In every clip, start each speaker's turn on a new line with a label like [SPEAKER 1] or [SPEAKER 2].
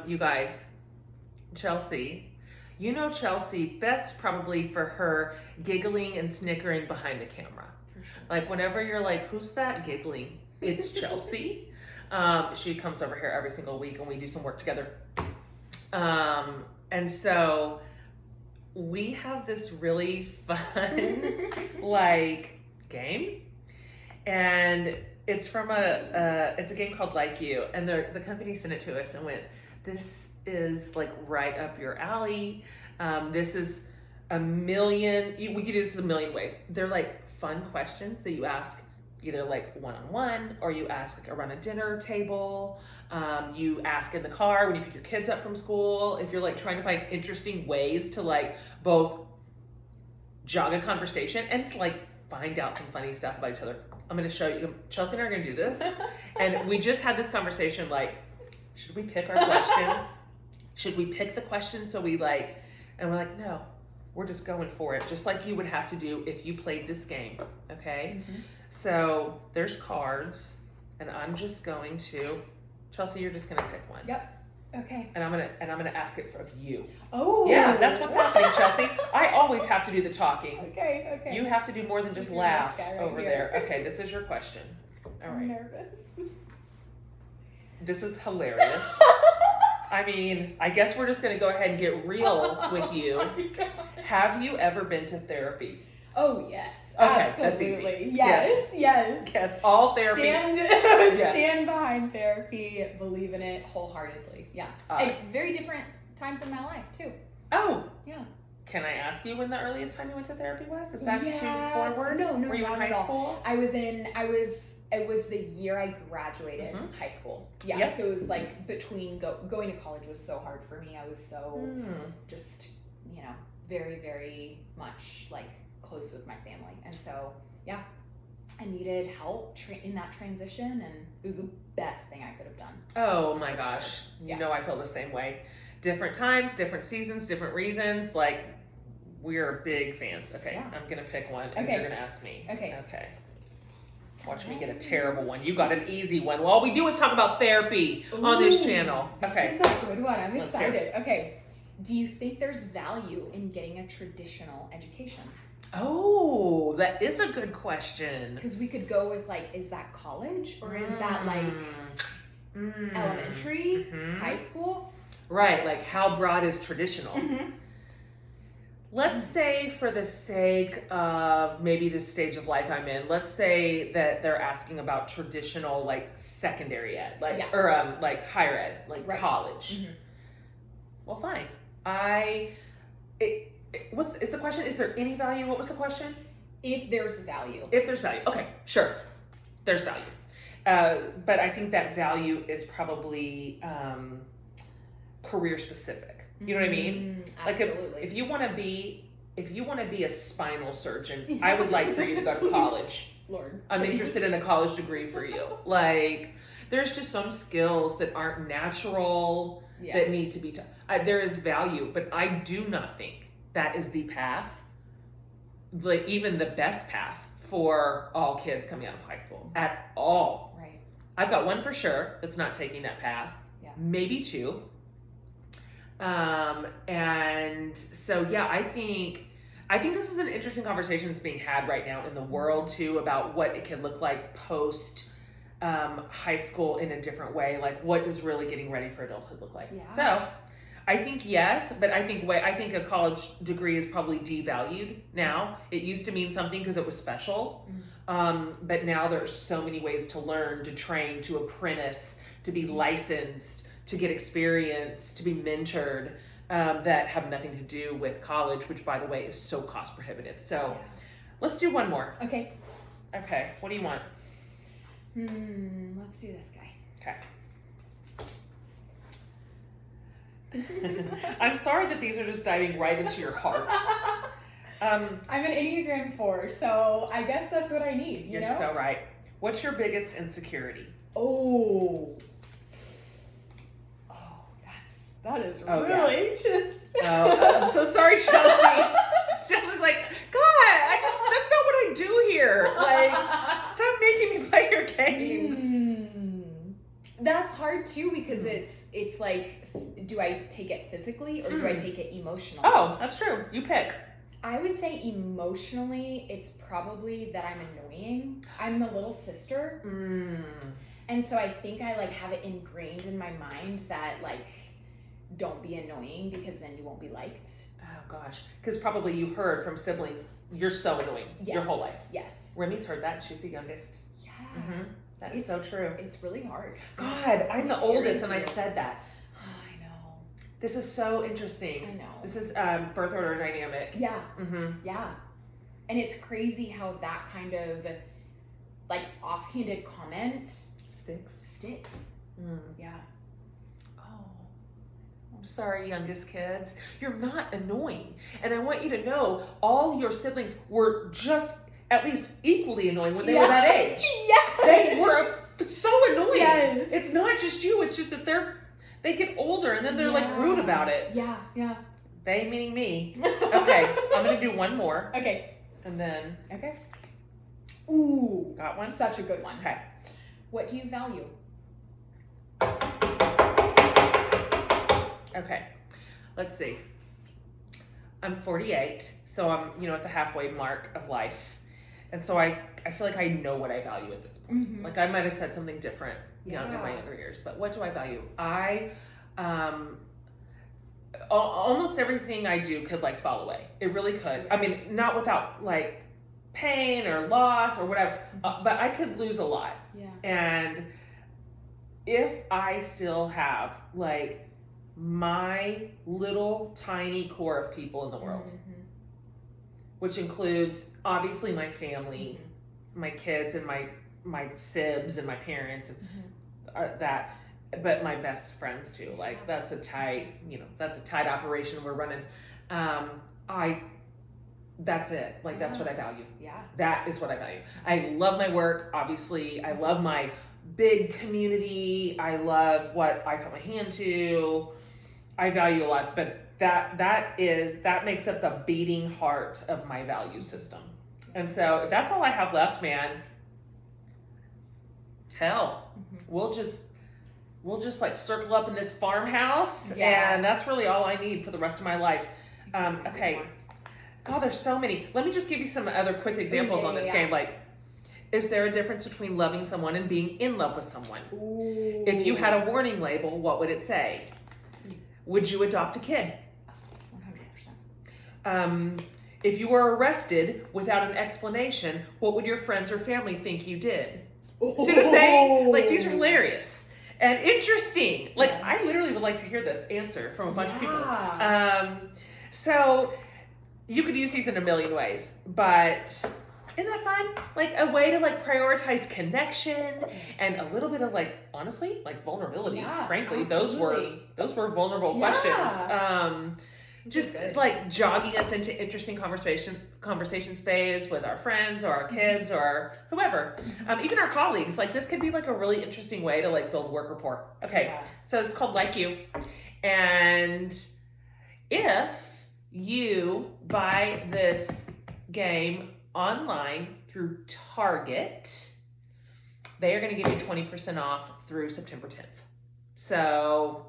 [SPEAKER 1] You guys, Chelsea, you know Chelsea best probably for her giggling and snickering behind the camera.
[SPEAKER 2] For sure.
[SPEAKER 1] Like whenever you're like, who's that giggling? It's Chelsea. She comes over here every single week and we do some work together. And so we have this really fun like game, and it's from it's a game called LikeU, and the company sent it to us and went, this is like right up your alley. This is we could do this a million ways. They're like fun questions that you ask either like one-on-one, or you ask like around a dinner table. You ask in the car when you pick your kids up from school, if you're like trying to find interesting ways to like both jog a conversation and like find out some funny stuff about each other. I'm going to show you. Chelsea and I are going to do this. And we just had this conversation like, should we pick our question? Should we pick the question so we like, and we're like, no, we're just going for it. Just like you would have to do if you played this game, okay? Mm-hmm. So there's cards, and I'm just going to, Chelsea, you're just going to pick one.
[SPEAKER 2] Yep. Okay.
[SPEAKER 1] And I'm gonna ask it of you.
[SPEAKER 2] Oh.
[SPEAKER 1] Yeah, that's what's happening, Chelsea. I always have to do the talking.
[SPEAKER 2] Okay.
[SPEAKER 1] You have to do more than just laugh over there. Okay, this is your question. All right.
[SPEAKER 2] I'm nervous.
[SPEAKER 1] This is hilarious. I mean, I guess we're just gonna go ahead and get real with you.
[SPEAKER 2] Oh my God.
[SPEAKER 1] Have you ever been to therapy?
[SPEAKER 2] Oh, yes.
[SPEAKER 1] Okay,
[SPEAKER 2] absolutely.
[SPEAKER 1] that's easy.
[SPEAKER 2] Yes.
[SPEAKER 1] Yes, all therapy.
[SPEAKER 2] Stand behind therapy, believe in it wholeheartedly. Yeah. At very different times in my life, too.
[SPEAKER 1] Oh.
[SPEAKER 2] Yeah.
[SPEAKER 1] Can I ask you when the earliest time you went to therapy was? Is that too forward?
[SPEAKER 2] No,
[SPEAKER 1] Were you in high school?
[SPEAKER 2] It was the year I graduated high school. Yeah. Yep. So it was like between going to college was so hard for me. I was so just, very, very much like close with my family. And so, yeah, I needed help in that transition, and it was the best thing I could have done.
[SPEAKER 1] Oh my gosh.
[SPEAKER 2] Sure. Yeah.
[SPEAKER 1] You know, I feel the same way. Different times, different seasons, different reasons. Like, we're big fans. Okay, yeah. I'm going to pick one, and you're going to ask me. Okay. Watch me get a terrible one. You got an easy one. Well, all we do is talk about therapy on this channel. Okay.
[SPEAKER 2] This is a good one. I'm excited. Okay. Do you think there's value in getting a traditional education?
[SPEAKER 1] Oh, that is a good question.
[SPEAKER 2] Because we could go with like, is that college, or is that like elementary, high school?
[SPEAKER 1] Right, like how broad is traditional? Let's say, for the sake of maybe the stage of life I'm in, let's say that they're asking about traditional like secondary ed, or like higher ed, like college. Well, fine. Is the question? Is there any value? What was the question?
[SPEAKER 2] If there's value.
[SPEAKER 1] If there's value. Okay, sure. There's value. But I think that value is probably career specific. You know what I mean?
[SPEAKER 2] Absolutely.
[SPEAKER 1] Like if you want to be a spinal surgeon, I would like for you to go to college.
[SPEAKER 2] Lord,
[SPEAKER 1] I'm interested in a college degree for you. Like, there's just some skills that aren't natural that need to be taught. There is value, but I do not think that is the path, like even the best path for all kids coming out of high school at all.
[SPEAKER 2] Right.
[SPEAKER 1] I've got one for sure that's not taking that path.
[SPEAKER 2] Yeah.
[SPEAKER 1] Maybe two. And so, yeah, I think this is an interesting conversation that's being had right now in the world too, about what it can look like post high school in a different way. Like, what does really getting ready for adulthood look like?
[SPEAKER 2] Yeah.
[SPEAKER 1] So I think yes, but I think a college degree is probably devalued now. It used to mean something because it was special. But now there's so many ways to learn, to train, to apprentice, to be licensed, to get experience, to be mentored, that have nothing to do with college, which, by the way, is so cost prohibitive. So let's do one more.
[SPEAKER 2] Okay.
[SPEAKER 1] What do you want?
[SPEAKER 2] Let's do this guy.
[SPEAKER 1] Okay. I'm sorry that these are just diving right into your heart.
[SPEAKER 2] I'm an Enneagram 4, so I guess that's what I need.
[SPEAKER 1] You're so right. What's your biggest insecurity?
[SPEAKER 2] That is really just.
[SPEAKER 1] I'm so sorry, Chelsea. Chelsea's like, God, that's not what I do here. Like, stop making me play your games.
[SPEAKER 2] That's hard too because it's like, do I take it physically or do I take it emotionally?
[SPEAKER 1] Oh, that's true. You pick.
[SPEAKER 2] I would say emotionally, it's probably that I'm annoying. I'm the little sister. And so I think I like have it ingrained in my mind that like, don't be annoying because then you won't be liked.
[SPEAKER 1] Oh gosh. Because probably you heard from siblings, you're so annoying your whole life.
[SPEAKER 2] Yes.
[SPEAKER 1] Remy's heard that. She's the youngest.
[SPEAKER 2] Yeah.
[SPEAKER 1] That is so true.
[SPEAKER 2] It's really hard.
[SPEAKER 1] God, I'm the oldest and I said that.
[SPEAKER 2] I know.
[SPEAKER 1] This is so interesting.
[SPEAKER 2] I know.
[SPEAKER 1] This is birth order dynamic.
[SPEAKER 2] Yeah. Yeah. And it's crazy how that kind of like offhanded comment sticks. Yeah.
[SPEAKER 1] Oh, I'm sorry, youngest kids. You're not annoying. And I want you to know all your siblings were just at least equally annoying when they were that age.
[SPEAKER 2] Yes.
[SPEAKER 1] They were so annoying.
[SPEAKER 2] Yes.
[SPEAKER 1] It's not just you, it's just that they get older and then they're like rude about it.
[SPEAKER 2] Yeah.
[SPEAKER 1] They meaning me. Okay, I'm gonna do one more.
[SPEAKER 2] Okay.
[SPEAKER 1] And then
[SPEAKER 2] Okay. Ooh.
[SPEAKER 1] Got one?
[SPEAKER 2] Such a good one.
[SPEAKER 1] Okay.
[SPEAKER 2] What do you value?
[SPEAKER 1] Okay. Let's see. I'm 48, so I'm, at the halfway mark of life. And so I feel like I know what I value at this point. Like I might have said something different, in my younger years, but what do I value? Almost everything I do could like fall away. It really could. I mean, not without like pain or loss or whatever, but I could lose a lot.
[SPEAKER 2] Yeah.
[SPEAKER 1] And if I still have like my little tiny core of people in the world, which includes obviously my family, my kids and my sibs and my parents and that, but my best friends too. Like that's a tight operation we're running. That's it. Like that's what I value.
[SPEAKER 2] Yeah.
[SPEAKER 1] That is what I value. I love my work, obviously. I love my big community. I love what I put my hand to. I value a lot, but that makes up the beating heart of my value system. And so if that's all I have left, man, hell, we'll just like circle up in this farmhouse and that's really all I need for the rest of my life. Okay. God, there's so many. Let me just give you some other quick examples on this game. Like, is there a difference between loving someone and being in love with someone?
[SPEAKER 2] Ooh.
[SPEAKER 1] If you had a warning label, what would it say? Would you adopt a kid?
[SPEAKER 2] 100%.
[SPEAKER 1] If you were arrested without an explanation, what would your friends or family think you did? See what I'm saying? Like, these are hilarious and interesting. Like, I literally would like to hear this answer from a bunch of people. So you could use these in a million ways, but isn't that fun? Like a way to like prioritize connection and a little bit of like, honestly, like vulnerability.
[SPEAKER 2] Yeah,
[SPEAKER 1] frankly,
[SPEAKER 2] absolutely.
[SPEAKER 1] those were vulnerable questions. Just like jogging us into interesting conversation space with our friends or our kids or whoever, even our colleagues. Like this could be like a really interesting way to like build work rapport. Okay, so it's called LikeU, and if you buy this game online through Target, they are going to give you 20% off through September 10th. So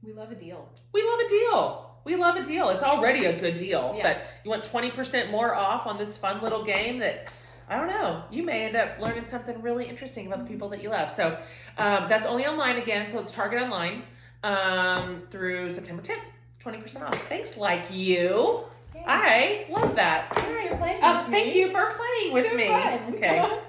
[SPEAKER 2] we love a deal.
[SPEAKER 1] We love a deal. It's already a good deal, but you want 20% more off on this fun little game that, I don't know, you may end up learning something really interesting about the people that you love. So that's only online again. So it's Target online through September 10th, 20% off. Thanks, LikeU. I love that.
[SPEAKER 2] Thanks for playing with me.
[SPEAKER 1] Thank you for playing with me.
[SPEAKER 2] Fun.
[SPEAKER 1] Okay.